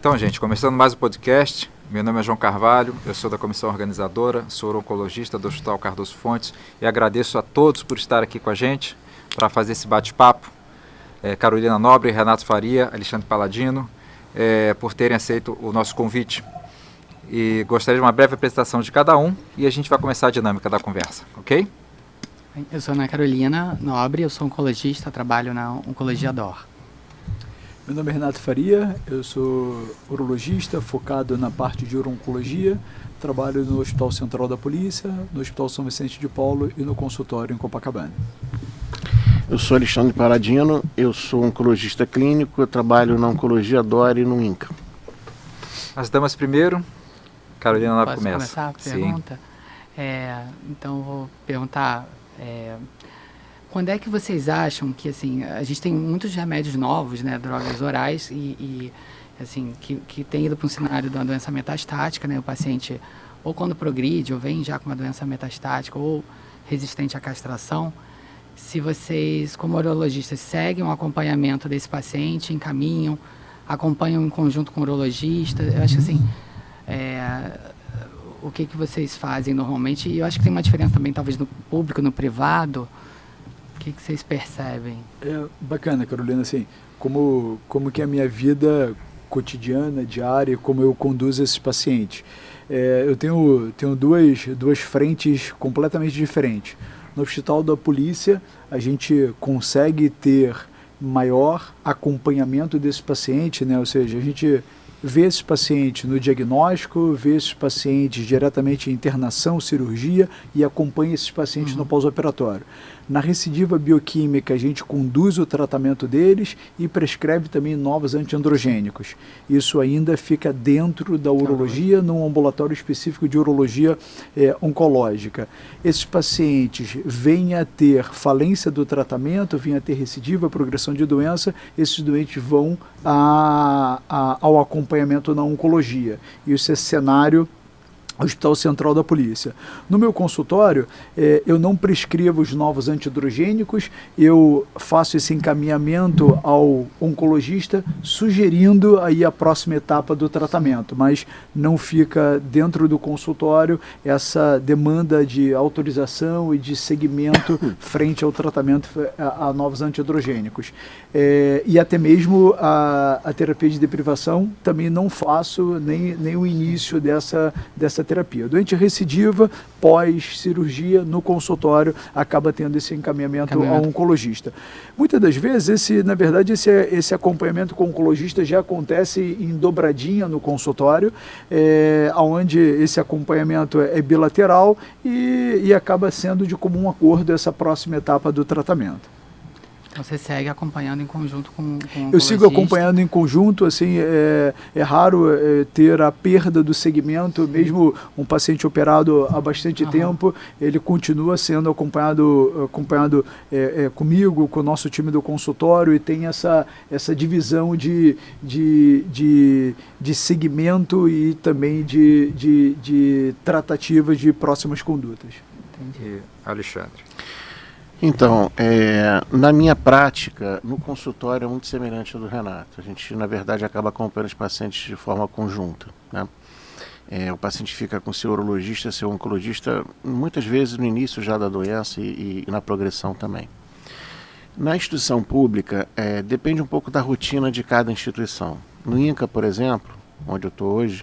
Então, gente, começando mais um podcast, meu nome é João Carvalho, eu sou da comissão organizadora, sou oncologista do Hospital Cardoso Fontes e agradeço a todos por estar aqui com a gente para fazer esse bate-papo. Carolina Nobre, Renato Faria, Alexandre Paladino, por terem aceito o nosso convite. E gostaria de uma breve apresentação de cada um e a gente vai começar a dinâmica da conversa, ok? Eu sou Ana Carolina Nobre, eu sou oncologista, trabalho na Oncologia DOR. Meu nome é Renato Faria, eu sou urologista focado na parte de uro-oncologia, trabalho no Hospital Central da Polícia, no Hospital São Vicente de Paulo e no consultório em Copacabana. Eu sou Alexandre Paladino, eu sou oncologista clínico, eu trabalho na Oncologia DOR e no INCA. As damas primeiro, Carolina Nobre começa. Posso começar a pergunta? Então, vou perguntar... Quando é que vocês acham que, assim, a gente tem muitos remédios novos, né, drogas orais assim, que tem ido para um cenário de uma doença metastática, né, o paciente ou quando progride ou vem já com uma doença metastática ou resistente à castração, se vocês, como urologistas, seguem um acompanhamento desse paciente, encaminham, acompanham em conjunto com o urologista, eu acho que, assim, o que vocês fazem normalmente, e eu acho que tem uma diferença também, talvez, no público, no privado. O que vocês percebem? Bacana, Carolina, assim, como que é a minha vida cotidiana, diária, como eu conduzo esses pacientes. Eu tenho duas frentes completamente diferentes. No Hospital da Polícia, a gente consegue ter maior acompanhamento desse paciente, né? Ou seja, a gente vê esse paciente no diagnóstico, vê esses pacientes diretamente em internação, cirurgia e acompanha esses pacientes no pós-operatório. Na recidiva bioquímica, a gente conduz o tratamento deles e prescreve também novos antiandrogênicos. Isso ainda fica dentro da urologia, num ambulatório específico de urologia oncológica. Esses pacientes vêm a ter falência do tratamento, vêm a ter recidiva, progressão de doença, esses doentes vão ao acompanhamento na oncologia. Isso é cenário Hospital Central da Polícia. No meu consultório, eu não prescrevo os novos antidrogênicos, eu faço esse encaminhamento ao oncologista, sugerindo aí a próxima etapa do tratamento, mas não fica dentro do consultório essa demanda de autorização e de seguimento frente ao tratamento a novos antidrogênicos. E até mesmo a terapia de deprivação também não faço nem o início dessa terapia. Doente recidiva, pós-cirurgia, no consultório, acaba tendo esse encaminhamento ao oncologista. Muitas das vezes, na verdade, esse acompanhamento com o oncologista já acontece em dobradinha no consultório, onde esse acompanhamento é bilateral e acaba sendo de comum acordo essa próxima etapa do tratamento. Você segue acompanhando em conjunto com o oncologista? Eu sigo acompanhando em conjunto, assim, é raro ter a perda do segmento, mesmo um paciente operado há bastante tempo, ele continua sendo acompanhado comigo, com o nosso time do consultório, e tem essa divisão de segmento e também de tratativas de próximas condutas. Entendi. Alexandre. Então, na minha prática, no consultório é muito semelhante ao do Renato. A gente, na verdade, acaba acompanhando os pacientes de forma conjunta, né? O paciente fica com seu urologista, seu oncologista, muitas vezes no início já da doença e na progressão também. Na instituição pública, depende um pouco da rotina de cada instituição. No INCA, por exemplo, onde eu estou hoje,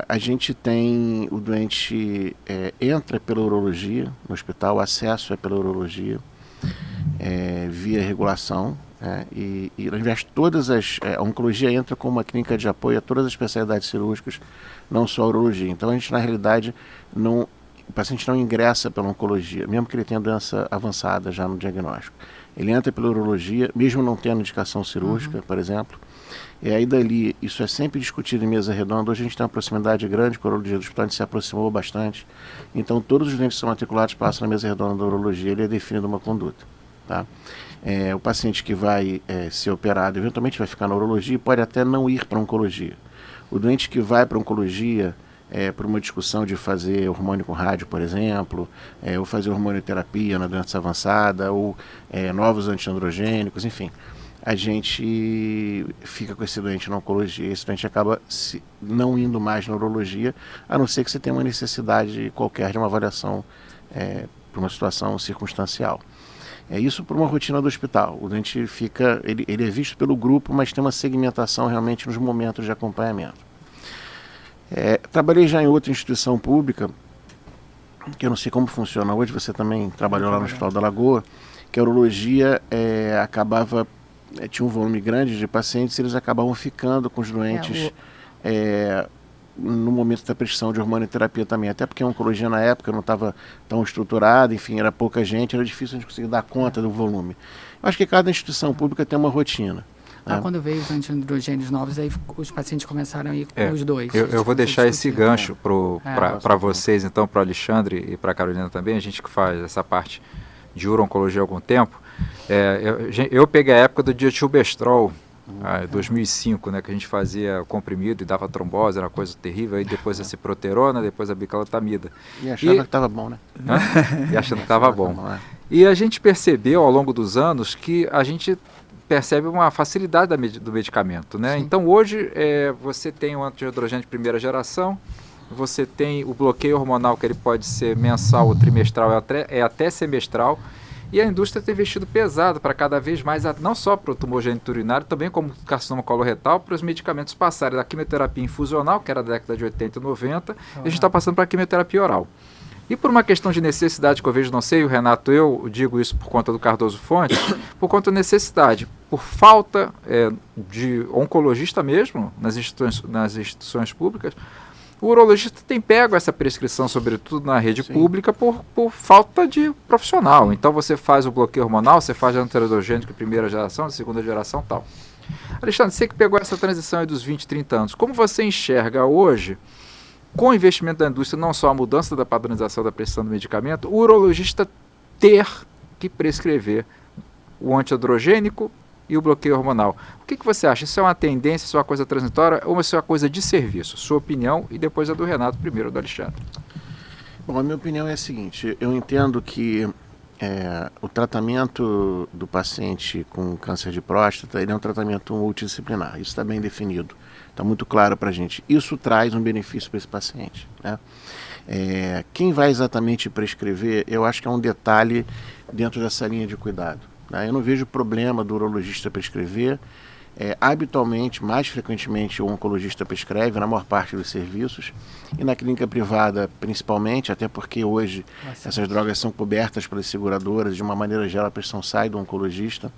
a gente tem o doente entra pela urologia no hospital, o acesso é pela urologia, via regulação, e ao invés de todas a oncologia entra como uma clínica de apoio a todas as especialidades cirúrgicas, não só a urologia. Então a gente, na realidade, o paciente não ingressa pela oncologia, mesmo que ele tenha doença avançada já no diagnóstico. Ele entra pela urologia, mesmo não tendo indicação cirúrgica, por exemplo. E aí dali, isso é sempre discutido em mesa redonda. Hoje a gente tem uma proximidade grande com a urologia do hospital, a gente se aproximou bastante. Então todos os doentes que são matriculados passam na mesa redonda da urologia, ele é definido uma conduta. Tá? O paciente que vai ser operado, eventualmente vai ficar na urologia e pode até não ir para a oncologia. O doente que vai para a oncologia, por uma discussão de fazer hormônio com rádio, por exemplo, ou fazer hormonioterapia na doença avançada, ou novos antiandrogênicos, enfim. a gente fica com esse doente na oncologia. Esse doente acaba não indo mais na urologia, a não ser que você tenha uma necessidade qualquer de uma avaliação para uma situação circunstancial. É isso por uma rotina do hospital. O doente fica, ele é visto pelo grupo, mas tem uma segmentação realmente nos momentos de acompanhamento. Trabalhei já em outra instituição pública, que eu não sei como funciona hoje, você também trabalhou lá no Hospital da Lagoa, que a urologia tinha um volume grande de pacientes e eles acabavam ficando com os doentes no momento da prescrição de hormonioterapia também, até porque a oncologia na época não estava tão estruturada, enfim, era pouca gente, era difícil a gente conseguir dar conta do volume. Eu acho que cada instituição pública tem uma rotina. Quando veio os antiandrogênios novos, aí os pacientes começaram a ir com os dois. Eu vou deixar esse gancho para vocês, então, para o Alexandre e para a Carolina também, a gente que faz essa parte de uro-oncologia há algum tempo. Eu peguei a época do dietilbestrol, 2005, né, que a gente fazia comprimido e dava trombose, era uma coisa terrível, aí depois a ciproterona, depois a biclotamida. E achava que estava bom, né? E achando que estava bom. E a gente percebeu ao longo dos anos que a gente percebe uma facilidade do medicamento, né? Então hoje você tem um antiandrogênio de primeira geração, você tem o bloqueio hormonal, que ele pode ser mensal ou trimestral, até semestral, e a indústria tem investido pesado para cada vez mais, não só para o tumor geniturinário, também como carcinoma coloretal, para os medicamentos passarem da quimioterapia infusional, que era da década de 80 e 90, e a gente está passando para a quimioterapia oral. E por uma questão de necessidade que eu vejo, não sei, o Renato, eu digo isso por conta do Cardoso Fontes, por conta de necessidade, por falta de oncologista mesmo nas instituições públicas, o urologista tem pego essa prescrição, sobretudo na rede pública, por falta de profissional. Então você faz o bloqueio hormonal, você faz antiandrogênico de primeira geração, de segunda geração e tal. Alexandre, você que pegou essa transição aí dos 20, 30 anos, como você enxerga hoje, com o investimento da indústria, não só a mudança da padronização da prescrição do medicamento, o urologista ter que prescrever o antiandrogênico e o bloqueio hormonal? O que você acha? Isso é uma tendência, isso é uma coisa transitória ou isso é uma coisa de serviço? Sua opinião e depois a do Renato, primeiro do Alexandre. Bom, a minha opinião é a seguinte, eu entendo que o tratamento do paciente com câncer de próstata ele é um tratamento multidisciplinar, isso está bem definido, está muito claro para a gente. Isso traz um benefício para esse paciente, né? Quem vai exatamente prescrever, eu acho que é um detalhe dentro dessa linha de cuidado. Eu não vejo problema do urologista prescrever. Habitualmente, mais frequentemente, o oncologista prescreve na maior parte dos serviços e na clínica privada principalmente, até porque hoje essas drogas são cobertas pelas seguradoras, de uma maneira geral a prescrição sai do oncologista.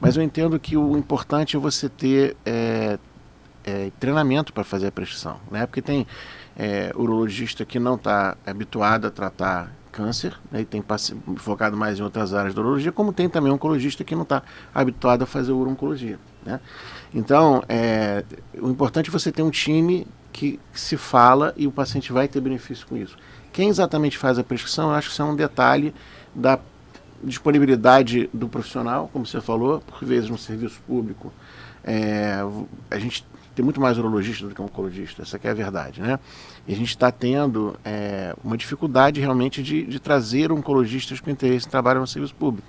Mas eu entendo que o importante é você ter treinamento para fazer a prescrição, né? Porque tem urologista que não está habituado a tratar câncer, né, e tem focado mais em outras áreas da urologia, como tem também um oncologista que não está habituado a fazer uro-oncologia, né? Então, o importante é você ter um time que se fala e o paciente vai ter benefício com isso. Quem exatamente faz a prescrição, eu acho que isso é um detalhe da disponibilidade do profissional, como você falou, por vezes no serviço público a gente tem muito mais urologista do que oncologista, essa que é a verdade, né? E a gente está tendo uma dificuldade realmente de trazer oncologistas com interesse em trabalhar no serviço público.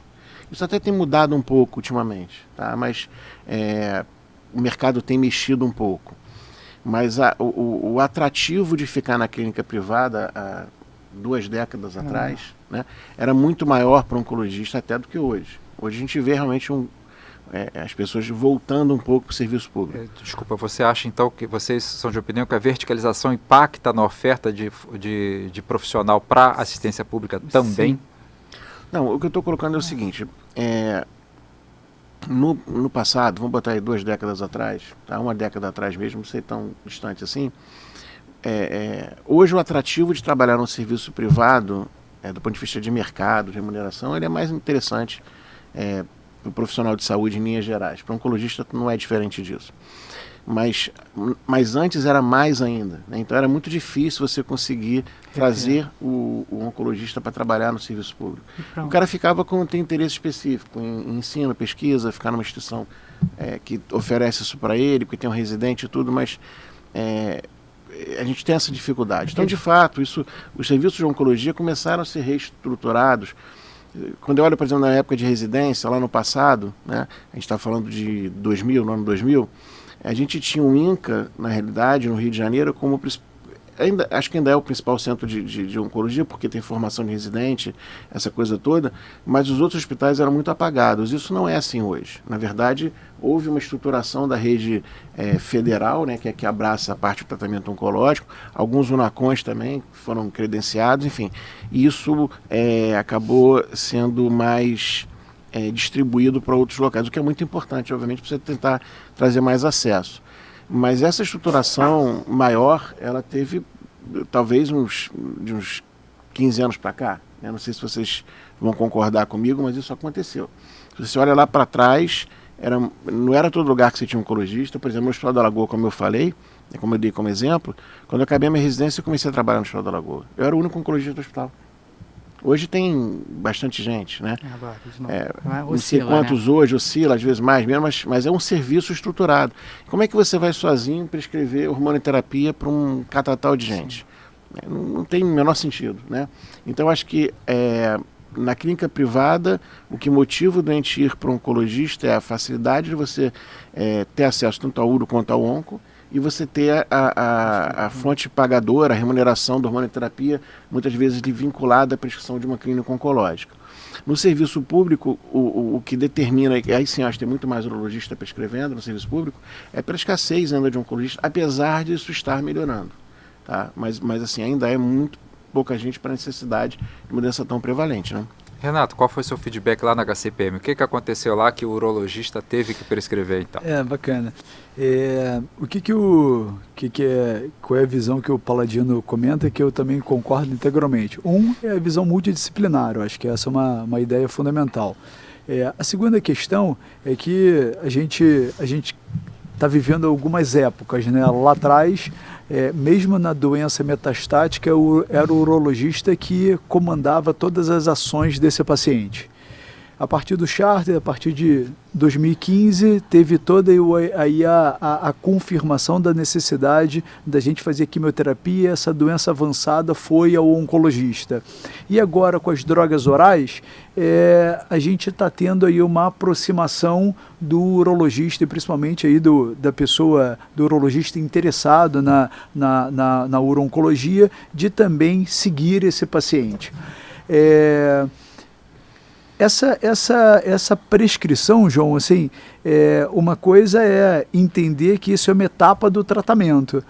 Isso até tem mudado um pouco ultimamente, tá? Mas o mercado tem mexido um pouco. Mas o atrativo de ficar na clínica privada há 2 décadas atrás, né, era muito maior para o oncologista até do que hoje. Hoje a gente vê realmente as pessoas voltando um pouco para o serviço público. Desculpa, você acha então que vocês são de opinião que a verticalização impacta na oferta de profissional para assistência pública também? Sim. Não, o que eu estou colocando é o seguinte, no passado, vamos botar aí 2 décadas atrás, tá? 1 década atrás mesmo, não sei tão distante assim, hoje o atrativo de trabalhar no serviço privado, do ponto de vista de mercado, de remuneração, ele é mais interessante para o profissional de saúde em linhas gerais. Para o oncologista não é diferente disso. Mas antes era mais ainda, né? Então era muito difícil você conseguir trazer o oncologista para trabalhar no serviço público. O cara ficava tem interesse específico em ensino, pesquisa, ficar numa instituição que oferece isso para ele, porque tem um residente e tudo, mas a gente tem essa dificuldade. Então, de fato, os serviços de oncologia começaram a ser reestruturados Quando eu olho, por exemplo, na época de residência, lá no passado, né, a gente está falando de 2000, no ano 2000, a gente tinha o INCA, na realidade, no Rio de Janeiro, como acho que ainda é o principal centro de oncologia, porque tem formação de residente, essa coisa toda, mas os outros hospitais eram muito apagados. Isso não é assim hoje. Na verdade, houve uma estruturação da rede federal, né, que abraça a parte do tratamento oncológico, alguns UNACONs também foram credenciados, enfim. E isso acabou sendo mais distribuído para outros locais, o que é muito importante, obviamente, para você tentar trazer mais acesso. Mas essa estruturação maior, ela teve talvez de uns 15 anos para cá. Né? Não sei se vocês vão concordar comigo, mas isso aconteceu. Se você olha lá para trás, não era todo lugar que você tinha um oncologista. Por exemplo, no Hospital da Lagoa, como eu falei, como eu dei como exemplo, quando eu acabei a minha residência, eu comecei a trabalhar no Hospital da Lagoa. Eu era o único oncologista do hospital. Hoje tem bastante gente, né? Agora, não sei quantos, né? Hoje, oscila, às vezes mais, menos, mas é um serviço estruturado. Como é que você vai sozinho prescrever hormonoterapia para um catatal de gente? Não tem o menor sentido, né? Então, acho que na clínica privada, o que motiva o doente ir para um oncologista é a facilidade de você ter acesso tanto ao uro quanto ao onco, e você ter a fonte pagadora, a remuneração da hormonoterapia, muitas vezes vinculada à prescrição de uma clínica oncológica. No serviço público, o que determina, e aí sim acho que tem muito mais urologista prescrevendo no serviço público, é pela escassez ainda de oncologista, apesar disso estar melhorando. Tá? Mas assim, ainda é muito pouca gente para a necessidade de uma doença tão prevalente, né? Renato, qual foi o seu feedback lá na HCPM? O que aconteceu lá que o urologista teve que prescrever então? Bacana. Qual é a visão que o Paladino comenta, que eu também concordo integralmente? É a visão multidisciplinar, eu acho que essa é uma ideia fundamental. A segunda questão é que a gente está vivendo algumas épocas, né? Lá atrás, mesmo na doença metastática, era o urologista que comandava todas as ações desse paciente. A partir do Charter, a partir de 2015, teve toda aí a confirmação da necessidade da gente fazer quimioterapia. Essa doença avançada foi ao oncologista. E agora, com as drogas orais, a gente está tendo aí uma aproximação do urologista, e principalmente aí do urologista interessado na uro-oncologia, de também seguir esse paciente. Essa prescrição, João, assim, uma coisa é entender que isso é uma etapa do tratamento.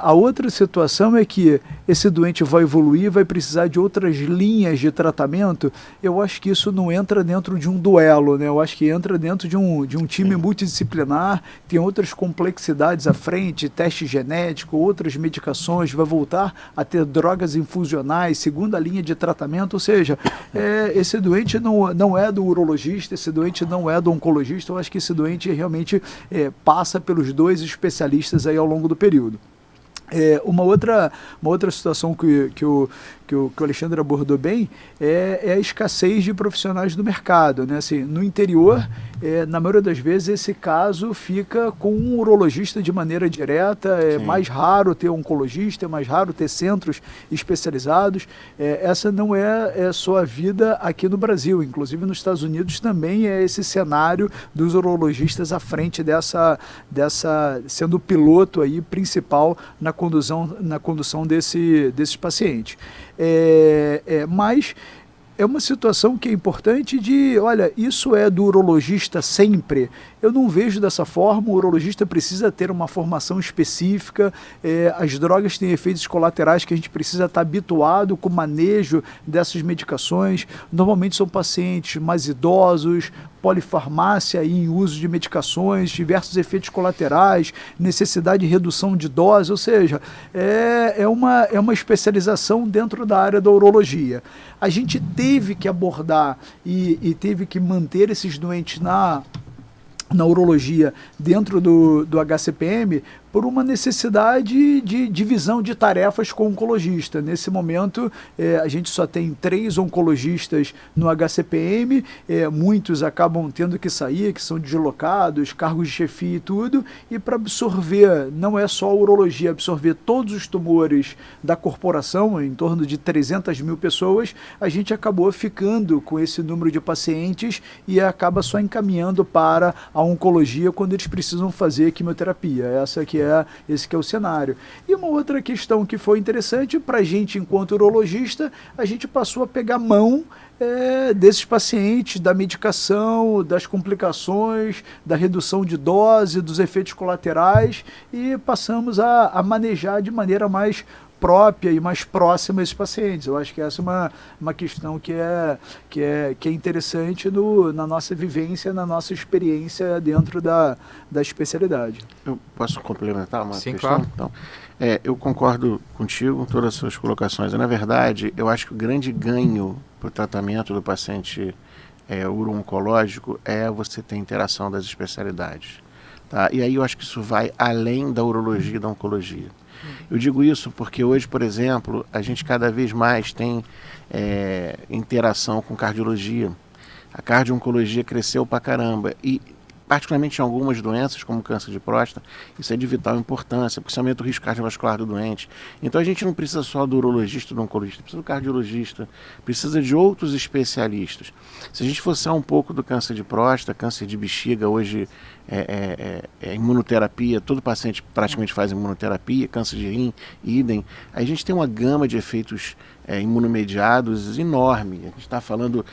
A outra situação é que esse doente vai evoluir, vai precisar de outras linhas de tratamento. Eu acho que isso não entra dentro de um duelo, né? Eu acho que entra dentro de um time multidisciplinar, tem outras complexidades à frente, teste genético, outras medicações, vai voltar a ter drogas infusionais, segunda linha de tratamento, ou seja, esse doente não é do urologista, esse doente não é do oncologista. Eu acho que esse doente realmente passa pelos dois especialistas aí ao longo do período. Uma outra situação que o Alexandre abordou bem é a escassez de profissionais do mercado, né? Assim, no interior, na maioria das vezes, esse caso fica com um urologista de maneira direta, mais raro ter oncologista, é mais raro ter centros especializados. Essa não é só a vida aqui no Brasil, inclusive nos Estados Unidos também é esse cenário dos urologistas à frente sendo o piloto aí principal na condução desses pacientes. Mas é uma situação que é importante olha, isso é do urologista sempre. Eu não vejo dessa forma. O urologista precisa ter uma formação específica, as drogas têm efeitos colaterais que a gente precisa estar habituado com o manejo dessas medicações. Normalmente são pacientes mais idosos, polifarmácia em uso de medicações, diversos efeitos colaterais, necessidade de redução de dose, ou seja, é uma especialização dentro da área da urologia. A gente teve que abordar e teve que manter esses doentes na urologia dentro do HCPM por uma necessidade de divisão de tarefas com o oncologista. Nesse momento, a gente só tem 3 oncologistas no HCPM, muitos acabam tendo que sair, que são deslocados, cargos de chefia e tudo, e para absorver, não é só a urologia, absorver todos os tumores da corporação, em torno de 300 mil pessoas, a gente acabou ficando com esse número de pacientes e acaba só encaminhando para a oncologia quando eles precisam fazer quimioterapia. Esse que é o cenário. E uma outra questão que foi interessante para a gente, enquanto urologista, a gente passou a pegar mão desses pacientes, da medicação, das complicações, da redução de dose, dos efeitos colaterais, e passamos a manejar de maneira mais própria e mais próxima a esses pacientes. Eu acho que essa é uma questão que é interessante na nossa vivência, na nossa experiência dentro da especialidade. Eu posso complementar uma Sim, questão? claro. Então, eu concordo contigo em todas as suas colocações. Na verdade, eu acho que o grande ganho para o tratamento do paciente uro-oncológico é você ter interação das especialidades. Tá? E aí eu acho que isso vai além da urologia e da oncologia. Eu digo isso porque hoje, por exemplo, a gente cada vez mais tem interação com cardiologia. A cardio-oncologia cresceu pra caramba e, particularmente em algumas doenças, como câncer de próstata, isso é de vital importância, porque isso aumenta o risco cardiovascular do doente. Então a gente não precisa só do urologista, do oncologista, precisa do cardiologista, precisa de outros especialistas. Se a gente fosse um pouco do câncer de próstata, câncer de bexiga, hoje imunoterapia, todo paciente praticamente faz imunoterapia, câncer de rim, idem. Aí a gente tem uma gama de efeitos imunomediados enorme. A gente está falando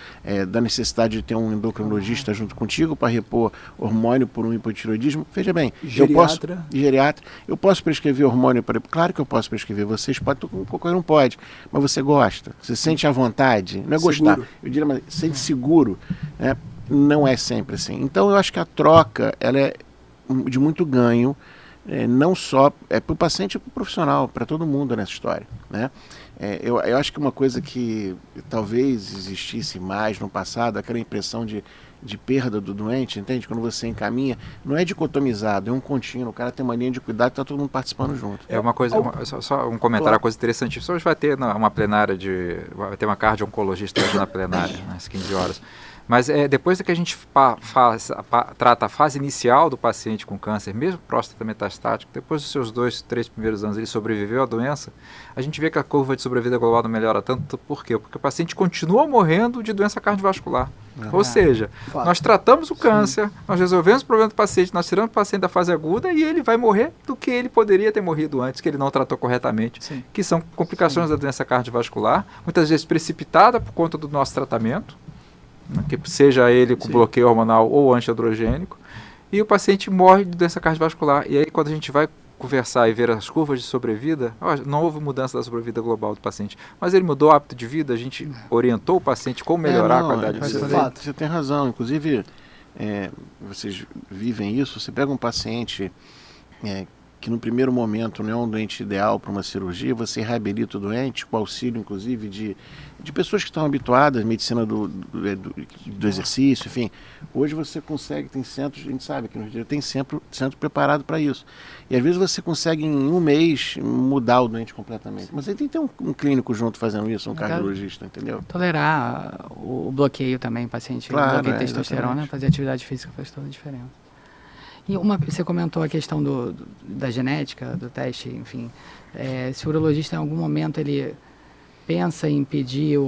da necessidade de ter um endocrinologista junto contigo para repor hormônio por um hipotiroidismo. Veja bem, geriatra. Eu posso prescrever hormônio para... Claro que eu posso prescrever, vocês podem, qualquer um pode, mas você gosta, você sente à vontade, não é gostar, eu diria, mas sente seguro, né? Não é sempre assim. Então eu acho que a troca ela é de muito ganho, não só para o paciente e para o profissional, para todo mundo nessa história, né? Eu acho que uma coisa que talvez existisse mais no passado, aquela impressão de perda do doente, entende? Quando você encaminha, não é dicotomizado, é um contínuo, o cara tem uma linha de cuidado e está todo mundo participando junto. É uma coisa, só um comentário, uma coisa interessante. Hoje vai ter uma plenária vai ter uma cardio-oncologista hoje na plenária, às 15 horas. Mas depois que a gente trata a fase inicial do paciente com câncer, mesmo próstata metastático, depois dos seus 2, 3 primeiros anos ele sobreviveu à doença, a gente vê que a curva de sobrevida global não melhora tanto. Por quê? Porque o paciente continua morrendo de doença cardiovascular. Ou seja, nós tratamos o câncer, nós resolvemos o problema do paciente, nós tiramos o paciente da fase aguda e ele vai morrer do que ele poderia ter morrido antes, que ele não tratou corretamente, que são complicações da doença cardiovascular, muitas vezes precipitada por conta do nosso tratamento, que seja ele com bloqueio hormonal ou antiandrogênico, e o paciente morre de doença cardiovascular. E aí quando a gente vai conversar e ver as curvas de sobrevida, não houve mudança da sobrevida global do paciente, mas ele mudou o hábito de vida, a gente orientou o paciente como melhorar a qualidade de vida. Você tem razão, inclusive vocês vivem isso, você pega um paciente que no primeiro momento não é um doente ideal para uma cirurgia, você reabilita o doente, com auxílio inclusive de pessoas que estão habituadas à medicina do exercício, enfim. Hoje você consegue, tem centros, a gente sabe que no Rio de Janeiro tem centro preparado para isso. E às vezes você consegue em um mês mudar o doente completamente. Mas aí tem que ter um clínico junto fazendo isso, um cardiologista, entendeu? Tolerar o bloqueio também, paciente. Claro, bloqueio de testosterona, fazer atividade física faz toda a diferença. E você comentou a questão da genética, do teste, enfim. Se o urologista em algum momento ele pensa em pedir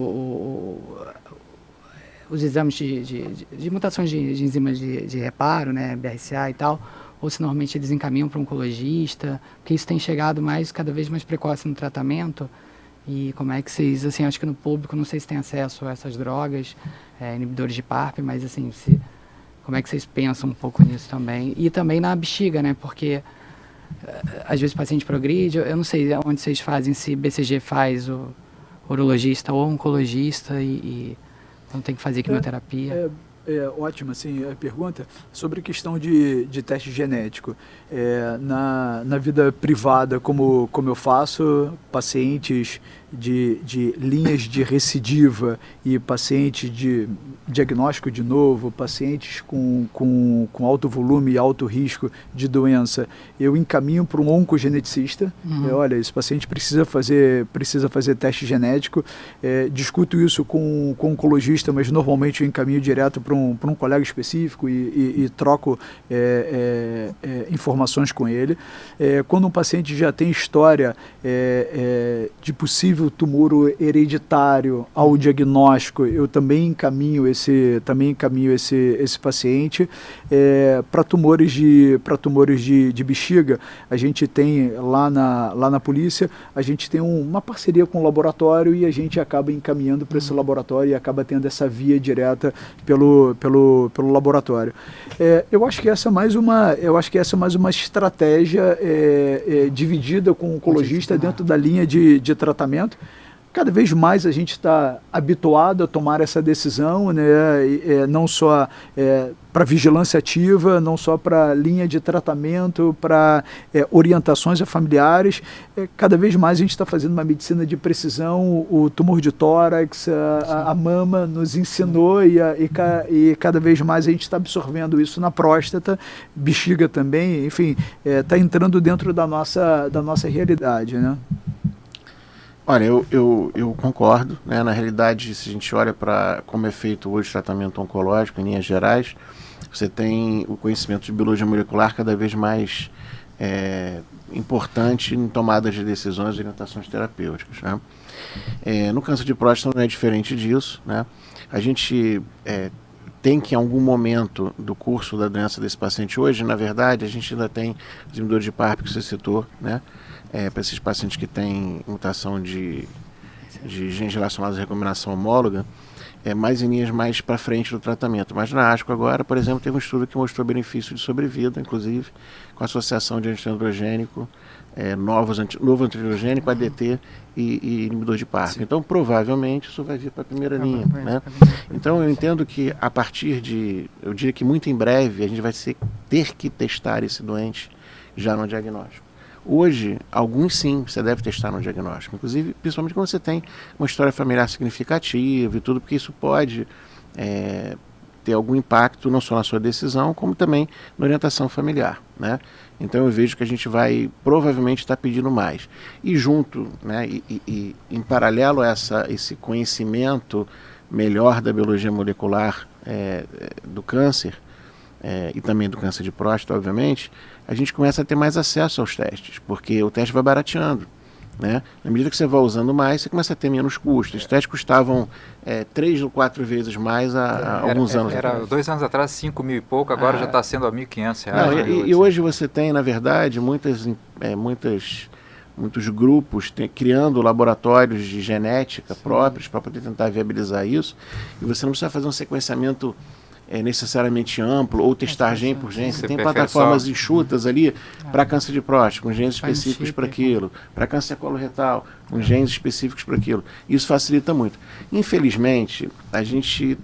os exames de mutações de enzimas de reparo, né, BRCA e tal, ou se normalmente eles encaminham para um oncologista, porque isso tem chegado cada vez mais precoce no tratamento. E como é que vocês, assim, acho que no público, não sei se tem acesso a essas drogas, inibidores de PARP, mas assim, como é que vocês pensam um pouco nisso também? E também na bexiga, né? Porque às vezes o paciente progride, eu não sei onde vocês fazem, se BCG faz o urologista ou oncologista e então tem que fazer quimioterapia. Ótima, assim, a pergunta sobre a questão de teste genético. Na vida privada, como eu faço, pacientes de linhas de recidiva e pacientes de diagnóstico de novo, pacientes com alto volume e alto risco de doença, eu encaminho para um oncogeneticista. Olha, esse paciente precisa fazer teste genético. Discuto isso com um oncologista, mas normalmente eu encaminho direto para um colega específico e troco informações com ele. Quando um paciente já tem história de possível tumor hereditário ao diagnóstico, eu também encaminho esse paciente. Para tumores de bexiga, a gente tem lá na polícia, a gente tem uma parceria com o laboratório e a gente acaba encaminhando para esse laboratório e acaba tendo essa via direta pelo laboratório. Eu acho que essa é mais uma estratégia dividida com o oncologista dentro da linha de tratamento. Cada vez mais a gente está habituado a tomar essa decisão, né? Não só para vigilância ativa, não só para linha de tratamento, para orientações a familiares. Cada vez mais a gente está fazendo uma medicina de precisão. O tumor de tórax, a mama nos ensinou e cada vez mais a gente está absorvendo isso na próstata, bexiga também, enfim, está entrando dentro da nossa realidade, né? Olha, eu concordo, né? Na realidade, se a gente olha para como é feito hoje o tratamento oncológico, em linhas gerais, você tem o conhecimento de biologia molecular cada vez mais importante em tomadas de decisões e orientações terapêuticas, né? No câncer de próstata não é diferente disso, né? A gente tem que, em algum momento do curso da doença desse paciente hoje, na verdade, a gente ainda tem os inibidores de PARP que você citou, né? Para esses pacientes que têm mutação de genes relacionados à recombinação homóloga, mais em linhas mais para frente do tratamento. Mas na ASCO agora, por exemplo, teve um estudo que mostrou benefício de sobrevida, inclusive, com associação de antiandrogênico, novo antiandrogênico, ADT e inibidor de PARP. Sim. Então, provavelmente, isso vai vir para a primeira linha, né? Então, eu entendo que a partir eu diria que muito em breve, a gente vai ter que testar esse doente já no diagnóstico. Hoje, alguns sim, você deve testar no diagnóstico, inclusive, principalmente quando você tem uma história familiar significativa e tudo, porque isso pode ter algum impacto não só na sua decisão, como também na orientação familiar, né? Então eu vejo que a gente vai provavelmente estar pedindo mais. E junto, né, e em paralelo a esse conhecimento melhor da biologia molecular do câncer, e também do câncer de próstata, obviamente, a gente começa a ter mais acesso aos testes, porque o teste vai barateando, né? Na medida que você vai usando mais, você começa a ter menos custos. Os testes custavam 3 ou 4 vezes mais há alguns anos atrás. 2 anos atrás, 5 mil e pouco, agora já está sendo a R$1.500. E hoje você tem, na verdade, muitos grupos criando laboratórios de genética próprios para poder tentar viabilizar isso, e você não precisa fazer um sequenciamento necessariamente amplo ou testar gene por gene. Você tem plataformas enxutas ali para câncer de próstata, com genes específicos para aquilo, para câncer coloretal, com genes específicos para aquilo. Isso facilita muito. Infelizmente, a gente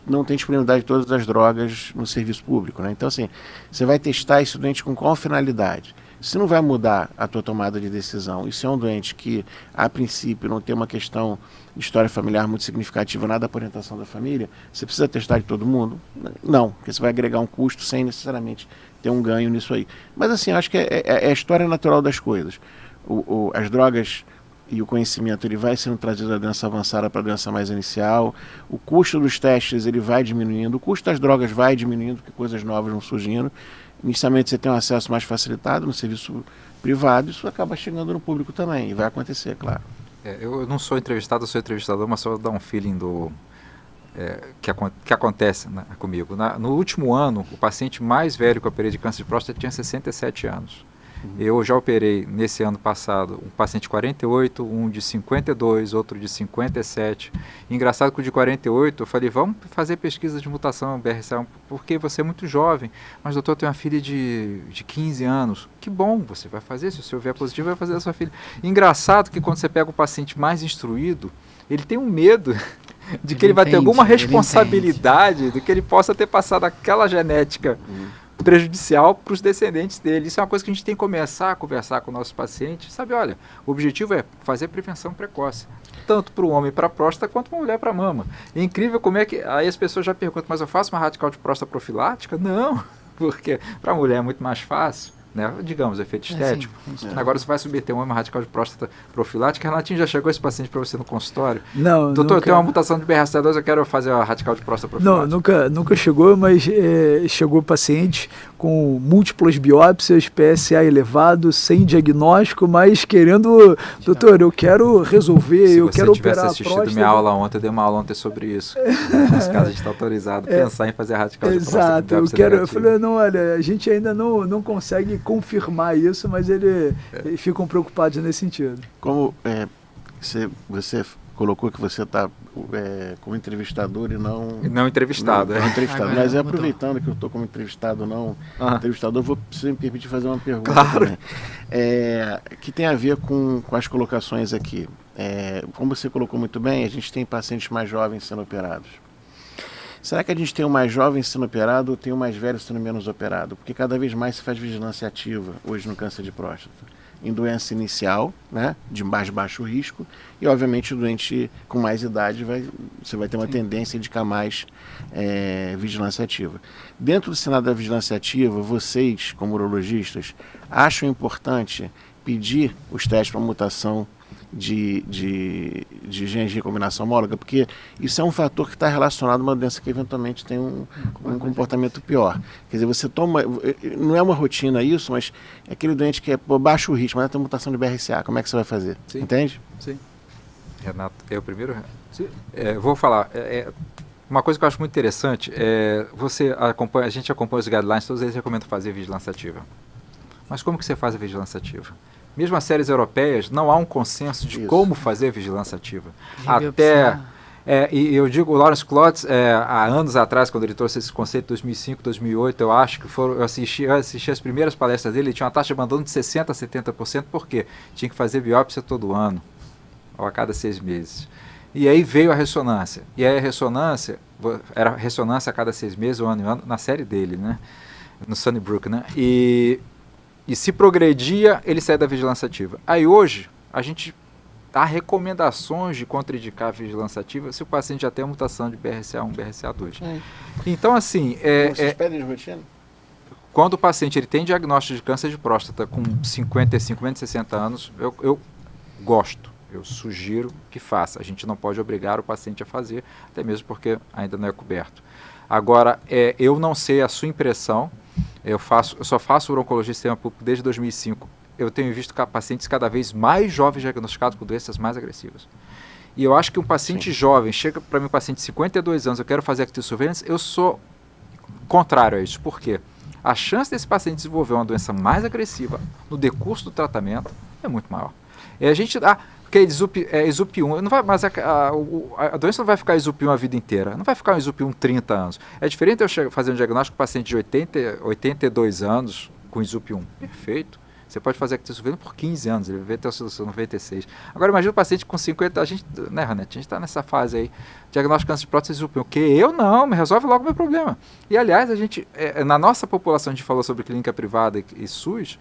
não tem disponibilidade de todas as drogas no serviço público, né? Então, assim, você vai testar esse doente com qual finalidade? Se não vai mudar a tua tomada de decisão, e se é um doente que, a princípio, não tem uma questão de história familiar muito significativa, nada por orientação da família, você precisa testar de todo mundo? Não, porque você vai agregar um custo sem necessariamente ter um ganho nisso aí. Mas, assim, acho que é a história natural das coisas. As drogas e o conhecimento, ele vai sendo trazido da doença avançada para a doença mais inicial, o custo dos testes, ele vai diminuindo, o custo das drogas vai diminuindo, porque coisas novas vão surgindo. Inicialmente você tem um acesso mais facilitado no serviço privado, isso acaba chegando no público também, e vai acontecer, claro. Eu não sou entrevistado, eu sou entrevistador, mas só dar um feeling que acontece, né, comigo. No último ano, o paciente mais velho que eu operei de câncer de próstata tinha 67 anos. Eu já operei, nesse ano passado, um paciente de 48, um de 52, outro de 57. Engraçado que o de 48, eu falei, vamos fazer pesquisa de mutação BRCA, porque você é muito jovem. Mas, doutor, eu tenho uma filha de 15 anos. Que bom, você vai fazer, se o senhor vier positivo, vai fazer a sua filha. Engraçado que quando você pega o paciente mais instruído, ele tem um medo de que ele vai ter alguma responsabilidade, de que ele possa ter passado aquela genética prejudicial para os descendentes dele. Isso é uma coisa que a gente tem que começar a conversar com nossos pacientes, sabe, olha, o objetivo é fazer prevenção precoce, tanto para o homem para a próstata, quanto para a mulher para a mama. É incrível como é que, aí as pessoas já perguntam, mas eu faço uma radical de próstata profilática? Não, porque para a mulher é muito mais fácil. Né? Digamos, efeito estético. Sim. Agora você vai submeter um radical de próstata profilática. Renatinho, já chegou esse paciente para você no consultório? Não, doutor, nunca. eu tenho uma mutação de BRCA2, eu quero fazer a radical de próstata profilática. Não, nunca chegou, mas chegou paciente com múltiplas biópsias, PSA elevado, sem diagnóstico, mas querendo, doutor, eu quero resolver, eu quero operar a próstata. Se você tivesse assistido minha aula ontem, eu dei uma aula ontem sobre isso. Nesse caso, a gente está autorizado a pensar em fazer a radical de próstata. Exato, eu falei, não, olha, a gente ainda não consegue confirmar isso, mas eles ficam preocupados nesse sentido. Como você colocou que você está como entrevistador e não entrevistado. Não entrevistado. Mas aproveitando que eu estou como entrevistado, entrevistador, se me permite fazer uma pergunta também, que tem a ver com as colocações aqui. Como você colocou muito bem, a gente tem pacientes mais jovens sendo operados. Será que a gente tem o mais jovem sendo operado ou tem o mais velho sendo menos operado? Porque cada vez mais se faz vigilância ativa hoje no câncer de próstata. Em doença inicial, né, de mais baixo risco, e obviamente o doente com mais idade você vai ter uma tendência a indicar mais vigilância ativa. Dentro do cenário da vigilância ativa, vocês, como urologistas, acham importante pedir os testes para mutação de gene de recombinação homóloga, porque isso é um fator que está relacionado a uma doença que eventualmente tem um comportamento pior. Quer dizer, você toma, não é uma rotina isso, mas é aquele doente que é baixo risco, mas tem mutação de BRCA, como é que você vai fazer? Sim. Entende? Sim. Renato, eu primeiro? Vou falar, uma coisa que eu acho muito interessante, a gente acompanha os guidelines, todos eles recomendam fazer vigilância ativa. Mas como que você faz a vigilância ativa? Mesmo as séries europeias, não há um consenso de como fazer vigilância ativa. E eu digo, o Lawrence Klotz, há anos atrás, quando ele trouxe esse conceito, em 2005, 2008, eu acho que eu assisti as primeiras palestras dele, ele tinha uma taxa de abandono de 60% a 70%, por quê? Tinha que fazer biópsia todo ano, ou a cada 6 meses. E aí veio a ressonância. E aí a ressonância, era ressonância a cada 6 meses, ou ano em ano, na série dele, né? No Sunnybrook, né? E se progredia, ele sai da vigilância ativa. Aí hoje, a gente há recomendações de contraindicar a vigilância ativa se o paciente já tem a mutação de BRCA1, BRCA2. Então, assim... Vocês pedem de rotina? Quando o paciente ele tem diagnóstico de câncer de próstata com 55, menos de 60 anos, eu gosto, eu sugiro que faça. A gente não pode obrigar o paciente a fazer, até mesmo porque ainda não é coberto. Agora, eu não sei a sua impressão. Eu só faço urologia de sistema público desde 2005. Eu tenho visto pacientes cada vez mais jovens diagnosticados com doenças mais agressivas. E eu acho que um paciente jovem, chega para mim um paciente de 52 anos, eu quero fazer active surveillance, eu sou contrário a isso. Por quê? A chance desse paciente desenvolver uma doença mais agressiva no decurso do tratamento é muito maior. E a gente porque ESUP1, não vai, mas a doença não vai ficar ESUP1 a vida inteira, não vai ficar um ESUP1 30 anos. É diferente eu fazer um diagnóstico com um paciente de 82 anos com ESUP1. Perfeito. Você pode fazer active surveillance por 15 anos, ele vai ter a solução 96. Agora imagina o paciente com 50, né, Ranete, a gente está nessa fase aí, diagnóstico de câncer de próstata ESUP1, o que eu não, me resolve logo o meu problema. E aliás, a gente, na nossa população, a gente falou sobre clínica privada e SUS,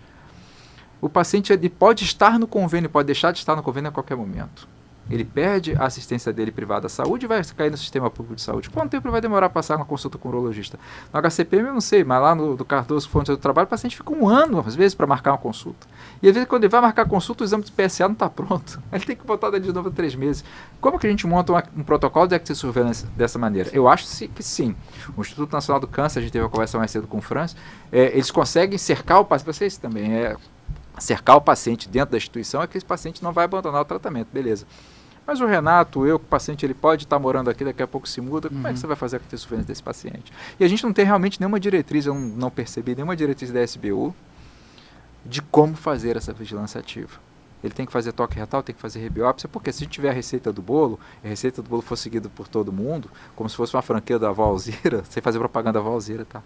o paciente ele pode estar no convênio, pode deixar de estar no convênio a qualquer momento. Ele perde a assistência dele privada da saúde e vai cair no sistema público de saúde. Quanto tempo ele vai demorar para passar uma consulta com o urologista? No HCPM eu não sei, mas lá no Cardoso Fontes do Trabalho, o paciente fica um ano, às vezes, para marcar uma consulta. E às vezes, quando ele vai marcar a consulta, o exame de PSA não está pronto. Ele tem que botar de novo 3 meses. Como que a gente monta um protocolo de active surveillance dessa maneira? Eu acho que sim. O Instituto Nacional do Câncer, a gente teve uma conversa mais cedo com o Franz, eles conseguem cercar o paciente, vocês também, cercar o paciente dentro da instituição, é que esse paciente não vai abandonar o tratamento, beleza. Mas o Renato, o paciente, ele pode estar morando aqui, daqui a pouco se muda, como é que você vai fazer a active surveillance desse paciente? E a gente não tem realmente nenhuma diretriz, eu não percebi nenhuma diretriz da SBU de como fazer essa vigilância ativa. Ele tem que fazer toque retal, tem que fazer rebiópsia, porque se a gente tiver a receita do bolo, e a receita do bolo for seguida por todo mundo, como se fosse uma franquia da Valzira, sem fazer propaganda da Valzira, tá?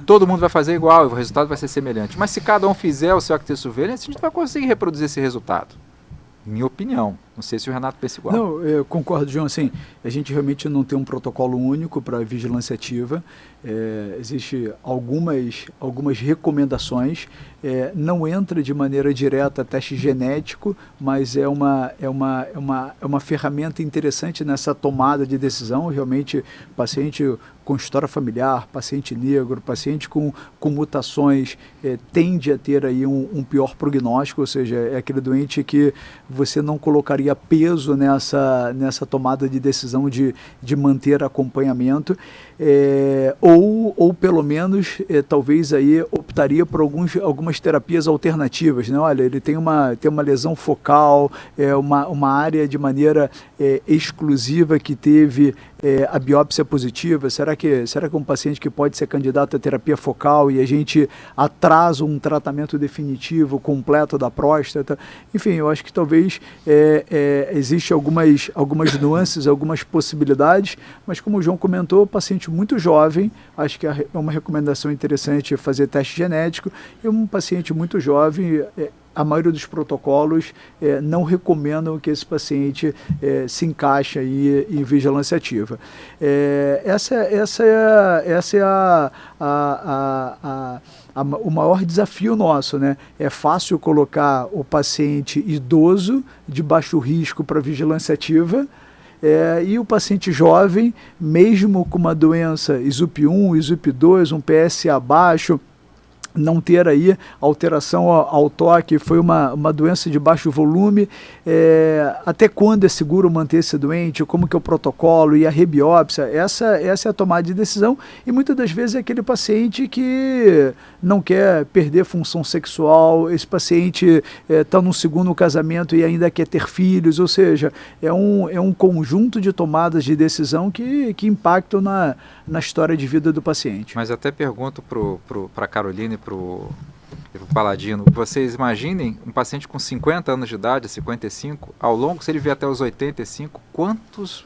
Todo mundo vai fazer igual, o resultado vai ser semelhante. Mas se cada um fizer o seu active surveillance, a gente vai conseguir reproduzir esse resultado. Minha opinião. Não sei se o Renato pensa igual. Não, eu concordo, João. Assim, a gente realmente não tem um protocolo único para vigilância ativa. Existe algumas recomendações. Não entra de maneira direta teste genético, mas é uma ferramenta interessante nessa tomada de decisão. Realmente, paciente com história familiar, paciente negro, paciente com mutações, tende a ter aí um pior prognóstico, ou seja, é aquele doente que você não colocaria peso nessa tomada de decisão de manter acompanhamento, ou pelo menos talvez aí optaria por algumas terapias alternativas, né? Olha, ele tem uma lesão focal, uma área de maneira exclusiva que teve a biópsia positiva. Será que é um paciente que pode ser candidato à terapia focal e a gente atrasa um tratamento definitivo, completo da próstata? Enfim, eu acho que talvez existe algumas nuances, algumas possibilidades, mas como o João comentou, paciente muito jovem, acho que é uma recomendação interessante fazer teste genético, e um paciente muito jovem, a maioria dos protocolos não recomendam que esse paciente se encaixe aí em vigilância ativa. Essa é o maior desafio nosso, né? É fácil colocar o paciente idoso de baixo risco para vigilância ativa, e o paciente jovem, mesmo com uma doença ISUP1, ISUP2, um PSA baixo, não ter aí alteração ao toque, foi uma doença de baixo volume, até quando é seguro manter esse doente, como que é o protocolo e a rebiópsia, essa é a tomada de decisão, e muitas das vezes é aquele paciente que não quer perder função sexual, esse paciente está num segundo casamento e ainda quer ter filhos, ou seja, é um conjunto de tomadas de decisão que impactam na história de vida do paciente. Mas até pergunto para a Carolina e para o Paladino, vocês imaginem um paciente com 50 anos de idade, 55, ao longo, se ele vier até os 85, quantas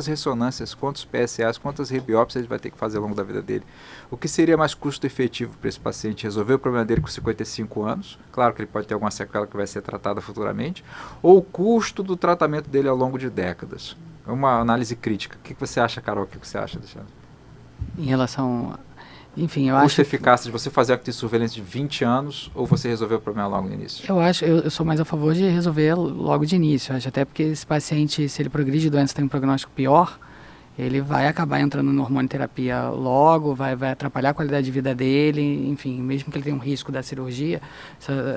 ressonâncias, quantos PSAs, quantas rebiópsias ele vai ter que fazer ao longo da vida dele? O que seria mais custo efetivo para esse paciente? Resolver o problema dele com 55 anos, claro que ele pode ter alguma sequela que vai ser tratada futuramente, ou o custo do tratamento dele ao longo de décadas? É uma análise crítica. O que você acha, Carol? O que você acha, Alexandre? Em relação... Enfim, eu acho... Custo eficácia de você fazer a surveillance de 20 anos ou você resolver o problema logo no início? Eu sou mais a favor de resolver logo de início. Acho até porque esse paciente, se ele progride de doença, tem um prognóstico pior, ele vai acabar entrando na hormonioterapia logo, vai atrapalhar a qualidade de vida dele, enfim, mesmo que ele tenha um risco da cirurgia,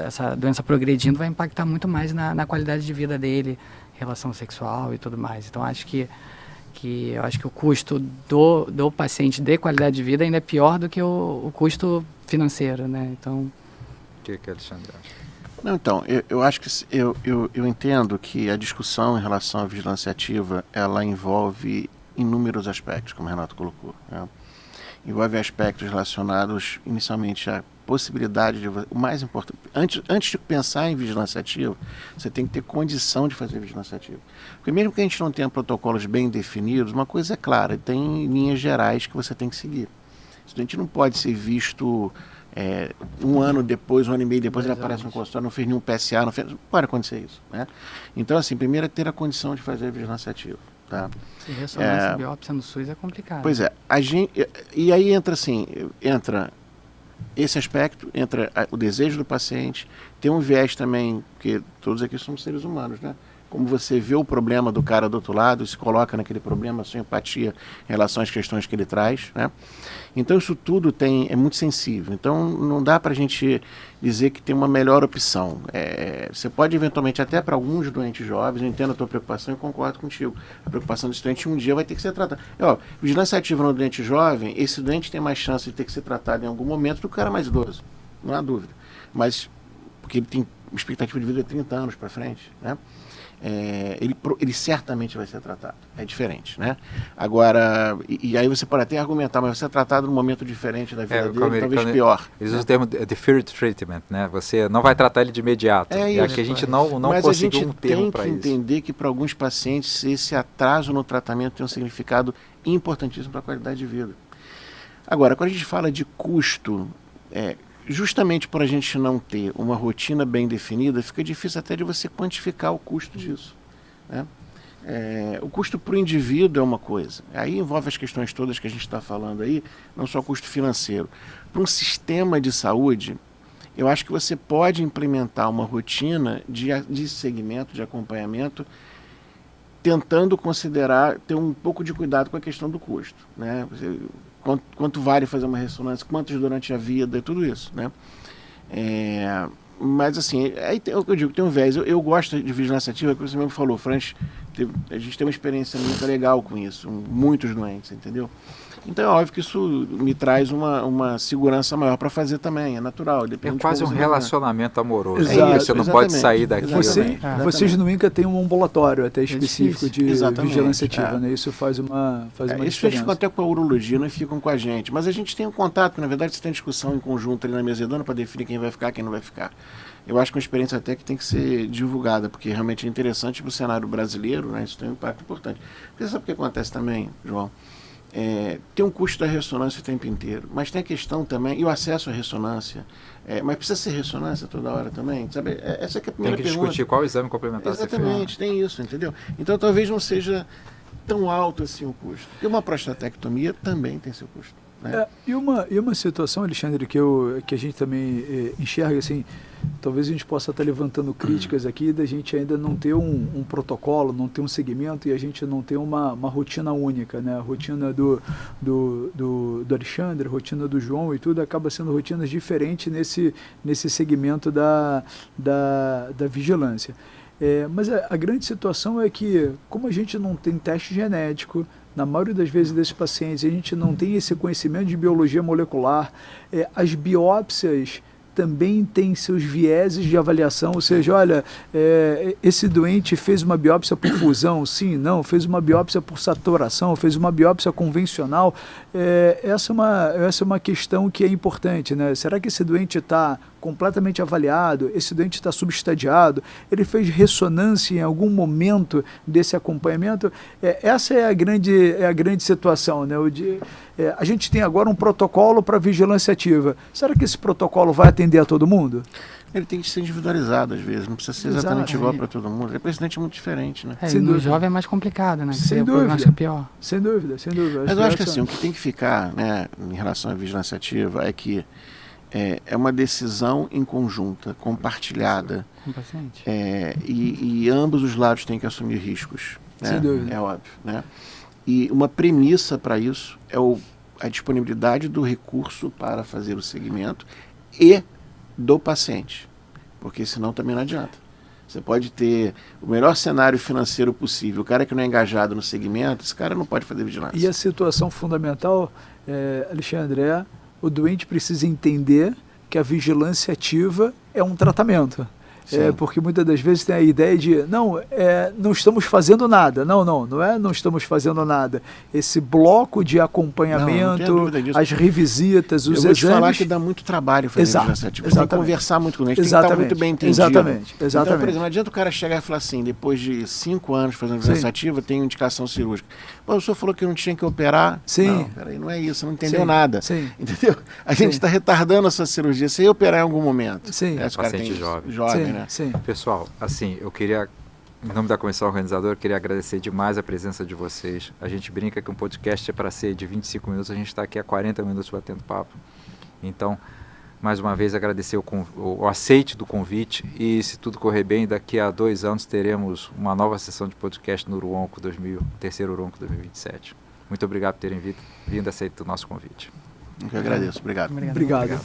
essa doença progredindo vai impactar muito mais na qualidade de vida dele, relação sexual e tudo mais. Então, acho que eu acho que o custo do paciente de qualidade de vida ainda é pior do que o custo financeiro, né? Então... O que Alexandre acha? Não, então, eu acho que eu entendo que a discussão em relação à vigilância ativa, ela envolve inúmeros aspectos, como o Renato colocou, né? Envolve aspectos relacionados inicialmente à possibilidade de... O mais importante, antes de pensar em vigilância ativa, você tem que ter condição de fazer vigilância ativa. Porque mesmo que a gente não tenha protocolos bem definidos, uma coisa é clara, tem linhas gerais que você tem que seguir. Isso a gente não pode ser visto um ano depois, um ano e meio depois, ele aparece no consultório, não fez nenhum PSA, não pode acontecer isso, né? Então, assim, primeiro é ter a condição de fazer a vigilância ativa. Tá? Se ressonância biópsia no SUS é complicado. Pois é. E aí entra esse aspecto, entra o desejo do paciente, tem um viés também, porque todos aqui somos seres humanos, né? Como você vê o problema do cara do outro lado, se coloca naquele problema, a sua empatia em relação às questões que ele traz, né? Então isso tudo é muito sensível. Então não dá para a gente dizer que tem uma melhor opção. Você pode eventualmente, até para alguns doentes jovens, eu entendo a tua preocupação e concordo contigo. A preocupação desse doente um dia vai ter que ser tratado. Vigilância ativa no doente jovem, esse doente tem mais chance de ter que ser tratado em algum momento do que o cara mais idoso, não há dúvida. Mas, porque ele tem expectativa de vida de 30 anos para frente, né? Ele certamente vai ser tratado. É diferente, né? Agora, e aí você pode até argumentar, mas vai ser tratado num momento diferente da vida dele, talvez pior. Eles usam o termo deferred treatment, né? Você não vai tratar ele de imediato. E aqui a gente não conseguiu um termo para isso. Mas a gente tem que entender que para alguns pacientes esse atraso no tratamento tem um significado importantíssimo para a qualidade de vida. Agora, quando a gente fala de custo, justamente por a gente não ter uma rotina bem definida, fica difícil até de você quantificar o custo disso, né? O custo para o indivíduo é uma coisa, aí envolve as questões todas que a gente está falando aí, não só o custo financeiro. Para um sistema de saúde, eu acho que você pode implementar uma rotina de segmento, de acompanhamento, tentando considerar, ter um pouco de cuidado com a questão do custo, né? Quanto vale fazer uma ressonância, quantos durante a vida, tudo isso, né? Mas assim, aí eu digo, tem um viés. Eu gosto de vigilância ativa, que você mesmo falou, Franz, a gente tem uma experiência muito legal com isso, muitos doentes, entendeu? Então é óbvio que isso me traz uma segurança maior para fazer também, é natural. É quase um relacionamento amoroso. Exato, você não pode sair daqui. Vocês no INCA têm um ambulatório até específico de vigilância ativa, né? Isso faz uma isso diferença. Eles ficam até com a urologia, não ficam com a gente. Mas a gente tem um contato, porque na verdade você tem discussão em conjunto ali na mesa redonda para definir quem vai ficar, quem não vai ficar. Eu acho que é uma experiência até que tem que ser divulgada, porque realmente é interessante para o cenário brasileiro, né? Isso tem um impacto importante. Porque sabe o que acontece também, João? Tem um custo da ressonância o tempo inteiro, mas tem a questão também, e o acesso à ressonância, mas precisa ser ressonância toda hora também, sabe? Essa é a primeira pergunta. Tem que discutir qual exame complementar você fez. Exatamente, tem isso, entendeu? Então talvez não seja tão alto assim o custo. E uma prostatectomia também tem seu custo, né? E uma situação, Alexandre, que a gente também enxerga assim, talvez a gente possa estar levantando críticas aqui da gente ainda não ter um protocolo, não ter um segmento e a gente não ter uma rotina única, né? A rotina do Alexandre, a rotina do João e tudo acaba sendo rotinas diferentes nesse segmento da vigilância. Mas a grande situação é que, como a gente não tem teste genético, na maioria das vezes desses pacientes, a gente não tem esse conhecimento de biologia molecular, as biópsias também tem seus vieses de avaliação, ou seja, olha, esse doente fez uma biópsia por fusão, sim, não, fez uma biópsia por saturação, fez uma biópsia convencional. Essa é uma questão que é importante, né? Será que esse doente está completamente avaliado, esse doente está substadiado, ele fez ressonância em algum momento desse acompanhamento? Essa é a grande situação, né? A gente tem agora um protocolo para vigilância ativa. Será que esse protocolo vai atender a todo mundo? Ele tem que ser individualizado às vezes, não precisa ser exatamente igual para todo mundo. É presidente muito diferente, né? No jovem é mais complicado, né? Sem dúvida. Acho pior. Sem dúvida. Mas eu acho que assim, o que tem que ficar, né, em relação à vigilância ativa é que é uma decisão em conjunta, compartilhada. Com o paciente. E ambos os lados têm que assumir riscos. Né? Sem dúvida. É óbvio, né? E uma premissa para isso é a disponibilidade do recurso para fazer o segmento e do paciente, porque senão também não adianta. Você pode ter o melhor cenário financeiro possível, o cara que não é engajado no segmento, esse cara não pode fazer vigilância. E a situação fundamental, Alexandre, o doente precisa entender que a vigilância ativa é um tratamento. Porque muitas das vezes tem a ideia de não estamos fazendo nada. Não estamos fazendo nada. Esse bloco de acompanhamento, as revisitas, os exames... Eu vou te falar que dá muito trabalho fazer vigilância ativa. Você tem que conversar muito com ele, tem que estar muito bem entendido. Exatamente. Então, por exemplo, não adianta o cara chegar e falar assim, depois de 5 anos fazendo vigilância ativa, tem indicação cirúrgica. Pô, o senhor falou que não tinha que operar. Sim. Não, peraí, não é isso, não entendeu nada. Sim. Entendeu? A gente está retardando a sua cirurgia sem operar em algum momento. Sim. Se o paciente jovem, né? Sim. Pessoal, assim, eu queria, em nome da comissão organizadora, eu queria agradecer demais a presença de vocês. A gente brinca que um podcast é para ser de 25 minutos, a gente está aqui há 40 minutos batendo papo. Então, mais uma vez, agradecer o aceite do convite e, se tudo correr bem, daqui a 2 anos teremos uma nova sessão de podcast no Uronco terceiro Uronco 2027. Muito obrigado por terem vindo e aceito o nosso convite. Eu que agradeço. Obrigado. Obrigado.